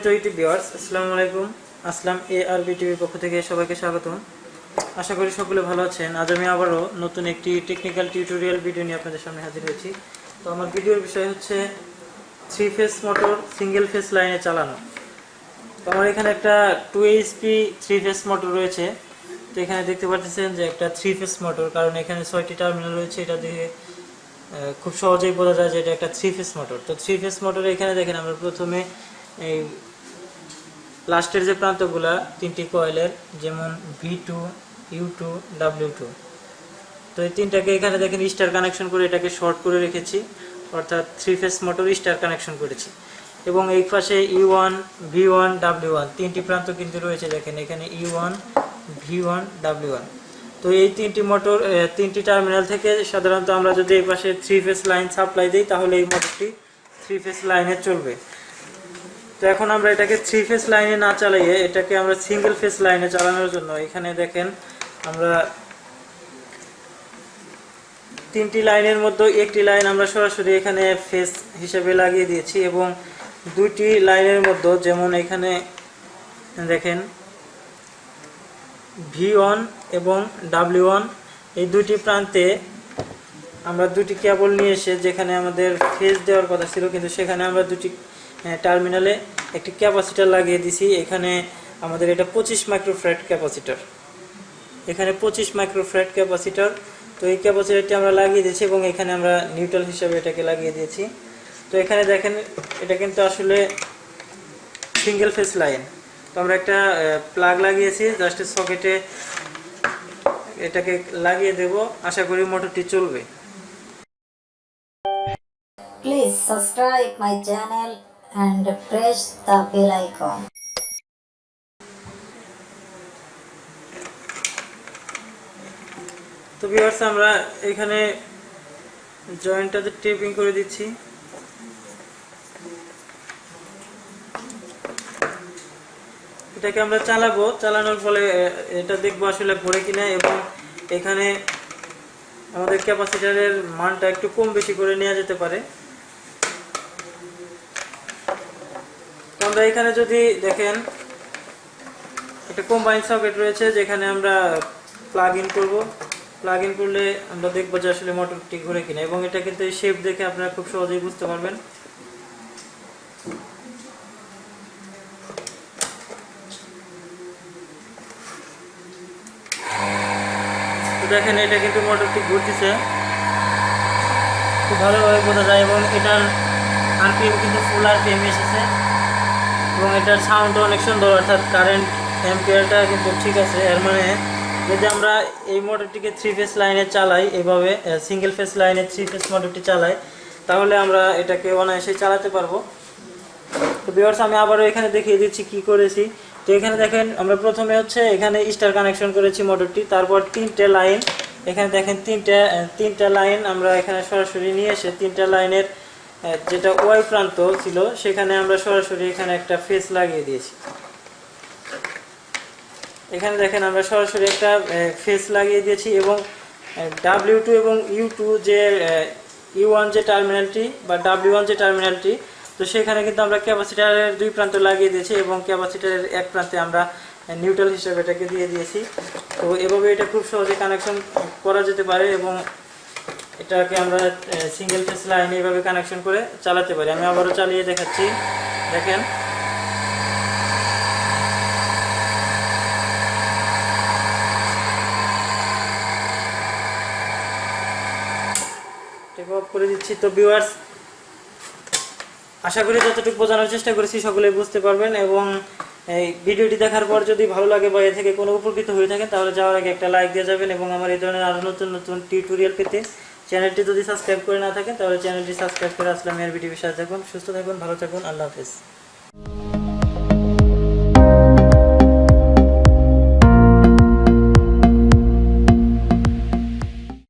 Two YouTube viewers, আসসালামু আলাইকুম। আসলাম ARB টিভির পক্ষ থেকে সবাইকে স্বাগতম। আশা করি সকলে ভালো আছেন। আজ আমি আবারও নতুন একটি টেকনিক্যাল টিউটোরিয়াল ভিডিও নিয়ে আপনাদের সামনে হাজির হয়েছি। তো আমার ভিডিওর বিষয় হচ্ছে 3 ফেজ মোটর সিঙ্গেল ফেজ লাইনে চালানো। তো আমার এখানে একটা 2HP 3 ফেজ মোটর রয়েছে। তো এখানে দেখতে পাচ্ছেন যে একটা 3 ফেজ মোটর, কারণ এখানে 6টি টার্মিনাল রয়েছে। এটা দেখে খুব সহজেই বোঝা যায় যে এটা একটা 3 ফেজ মোটর। তো 3 ফেজ মোটরে এখানে দেখেন আমরা প্রথমে এই লাস্টের যে প্রান্তগুলা তিনটি কয়েলের, যেমন V2, U2, W2, তো এই তিনটাকে এখানে দেখেন স্টার কানেকশন করে এটাকে শর্ট করে রেখেছি, অর্থাৎ 3 ফেজ মোটর স্টার কানেকশন করেছি। এবং এই পাশে U1, V1, W1 তিনটি প্রান্ত কিন্তু রয়েছে। দেখেন এখানে U1, V1, W1। তো এই তিনটি মোটর তিনটি টার্মিনাল থেকে সাধারণত আমরা যদি এই পাশে 3 ফেজ লাইন সাপ্লাই দিই, তাহলে এই মোটরটি 3 ফেজ লাইনে চলবে। তো এখন আমরা এটাকে 3 ফেজ লাইনে না চালিয়ে এটাকে আমরা সিঙ্গেল ফেজ লাইনে চালানোর জন্য এখানে দেখেন আমরা তিনটি লাইনের মধ্যে একটি লাইন আমরা সরাসরি এখানে ফেজ হিসেবে লাগিয়ে দিয়েছি, এবং দুইটি লাইনের মধ্যে, যেমন এখানে দেখেন V1 এবং W1, এই দুইটি প্রান্তে আমরা দুটি কেবল নিয়ে এসে, যেখানে আমাদের ফেজ দেওয়ার কথা ছিল কিন্তু সেখানে আমরা দুটি টার্মিনালে একটি ক্যাপাসিটর লাগিয়ে দিছি। এখানে আমাদের এটা 25 মাইক্রোফ্যারাড ক্যাপাসিটর, এখানে 25 মাইক্রোফ্যারাড ক্যাপাসিটর। তো এই ক্যাপাসিটরটি আমরা লাগিয়ে দিয়েছি এবং এখানে আমরা নিউট্রাল হিসাবে এটাকে লাগিয়ে দিয়েছি। তো এখানে দেখেন এটা কিন্তু আসলে সিঙ্গেল ফেজ লাইন। তো আমরা একটা প্লাগ লাগিয়েছি, জাস্ট সকেটে এটাকে লাগিয়ে দেব। আশা করি মোটরটি চলবে। Please subscribe my channel and press the bell icon. তো ভিউয়ার্স, আমরা এখানে জয়েন্টটাতে টেপিং করে দিচ্ছি। এটাকে আমরা চালাবো, চালানোর ফলে এটা দেখবো আসলে ঘুরে কিনা, এবং এখানে আমাদের ক্যাপাসিটরের মানটা একটু কম বেশি করে নেওয়া যেতে পারে। আমরা এখানে যদি দেখেন একটা কম্বাইন সকেট রয়েছে, যেখানে আমরা প্লাগ ইন করব। প্লাগ ইন করলে আমরা দেখবো যে আসলে মোটরটি ঘুরে কিনা, এবং এটা কিন্তু এই শেপ দেখে আপনারা খুব সহজেই বুঝতে পারবেন। দেখেন এটা কিন্তু মোটরটি ঘুরতেছে, খুব ভালোভাবে বোঝা যায়, এবং এটার আরপিএম কিন্তু ফুল আরপিএম এসেছে, এবং এটার সাউন্ডও অনেক সুন্দর, অর্থাৎ কারেন্ট অ্যাম্পিয়ারটা কিন্তু ঠিক আছে। এর মানে যদি আমরা এই মোটরটিকে 3 ফেজ লাইনে চালাই, এভাবে সিঙ্গেল ফেজ লাইনে 3 ফেজ মোটরটি চালাই, তাহলে আমরা এটাকে অনায়াসে চালাতে পারবো। তো ভিউয়ার্স, আমি আবারও এখানে দেখিয়ে দিচ্ছি কি করেছি। তো এখানে দেখেন আমরা প্রথমে হচ্ছে এখানে স্টার কানেকশন করেছি মোটরটি, তারপর তিনটে লাইন, এখানে দেখেন তিনটা লাইন আমরা এখানে সরাসরি নিয়ে এসে তিনটা লাইনের যেটা ওয়াই প্রান্ত ছিল সেখানে আমরা সরাসরি এখানে একটা ফেজ লাগিয়ে দিয়েছি। এখানে দেখেন আমরা সরাসরি একটা ফেজ লাগিয়ে দিয়েছি, এবং W2 এবং U2 যে U1 যে টার্মিনালটি বা W1 যে টার্মিনালটি, তো সেখানে কিন্তু আমরা ক্যাপাসিটরের দুই প্রান্ত লাগিয়ে দিয়েছি, এবং ক্যাপাসিটরের এক প্রান্তে আমরা নিউট্রাল হিসেবে এটাকে দিয়ে দিয়েছি। তো এভাবে এটা খুব সহজে কানেকশন করা যেতে পারে, এবং এটাকে আমরা সিঙ্গেল ফেজ লাইনে এভাবে কানেকশন করে চালাতে পারি। আমি আবারও চালিয়ে দেখাচ্ছি, দেখেন অফ করে দিচ্ছি। তো ভিউয়ার্স, আশা করি যতটুকু বোঝানোর চেষ্টা করেছি সকলেই বুঝতে পারবেন, এবং এই ভিডিওটি দেখার পর যদি ভালো লাগে বা এ থেকে কোনো উপকৃত হয়ে থাকেন, তাহলে যাওয়ার আগে একটা লাইক দিয়ে যাবেন, এবং আমার এই ধরনের আরও নতুন নতুন টিউটোরিয়াল পেতে চ্যানেলটি যদি সাবস্ক্রাইব করে না থাকেন, তাহলে চ্যানেলটি সাবস্ক্রাইব করে আসলাম এআরবি টিভির সাথে থাকুন। সুস্থ থাকুন, ভালো থাকুন, আল্লাহ হাফেজ।